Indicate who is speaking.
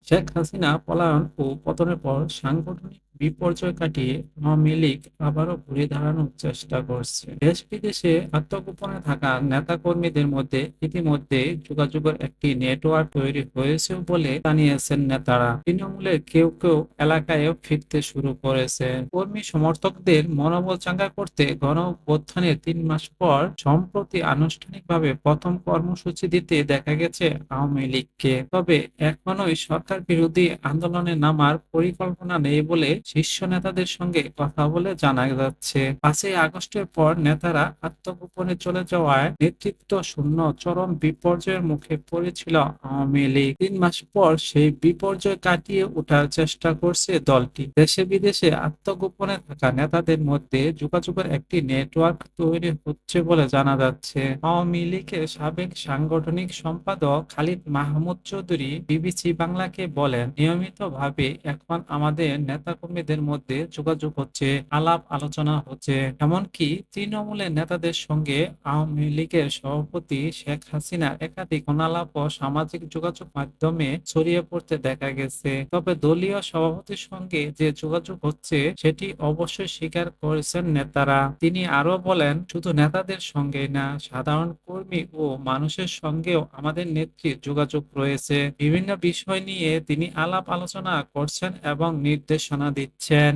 Speaker 1: শেখ হাসিনা পলায়ন ও পতনের পর সাংগঠনিক বিপর্যয় কাটিয়ে আওয়ামী লীগ আবারও ঘুরে দাঁড়ানোর চেষ্টা করছে। দেশ বিদেশে আত্মগোপনে থাকা নেতা কর্মীদের মধ্যে ইতিমধ্যে যোগাযোগের একটি নেটওয়ার্ক তৈরি হয়েছে বলে জানিয়েছেন নেতারা। তৃণমূলের কেউ কেউ এলাকায়ও ফিরতে শুরু করেছে। কর্মী সমর্থকদের মনোবল চাঙ্গা করতে গণ অভ্যুত্থানের ৩ মাস পর সম্প্রতি আনুষ্ঠানিকভাবে প্রথম কর্মসূচি দিতে দেখা গেছে আওয়ামী লীগকে। তবে এখনোই সরকার বিরোধী আন্দোলনে নামার পরিকল্পনা নেই বলে শীর্ষ নেতাদের সঙ্গে কথা বলে জানা যাচ্ছে। ৫ই আগস্টের পর নেতারা আত্মগোপনে চলে যাওয়ায় নেতৃত্ব শূন্য চরম বিপর্যয়ের মুখে পড়েছিল আওয়ামী লীগ। ৩ মাস পর সেই বিপর্যয় কাটিয়ে ওঠার চেষ্টা করছে দলটি। দেশে বিদেশে আত্মগোপনে থাকা নেতাদের মধ্যে যোগাযোগের একটি নেটওয়ার্ক তৈরি হচ্ছে বলে জানা যাচ্ছে। আওয়ামী লীগের সাবেক সাংগঠনিক সম্পাদক খালিদ মাহমুদ চৌধুরী বিবিসি বাংলাকে বলেন, নিয়মিতভাবে এখন আমাদের নেতাকর্মীদের মধ্যে যোগাযোগ হচ্ছে, আলাপ আলোচনা হচ্ছে। এমনকি তৃণমূলের নেতাদের সঙ্গে আওয়ামী লীগের সভাপতি শেখ হাসিনার একাধিক ফোনালাপও সামাজিক যোগাযোগ মাধ্যমে ছড়িয়ে পড়তে দেখা গেছে। তবে দলীয় সভাপতির সঙ্গে যে যোগাযোগ হচ্ছে সেটি অবশ্যই স্বীকার করেছেন নেতারা। তিনি আরো বলেন, শুধু নেতাদের সঙ্গেই না, সাধারণ কর্মী ও মানুষের সঙ্গেও আমাদের নেত্রীর যোগাযোগ রয়েছে। বিভিন্ন বিষয় নিয়ে তিনি আলাপ আলোচনা করছেন এবং নির্দেশনা দিচ্ছেন।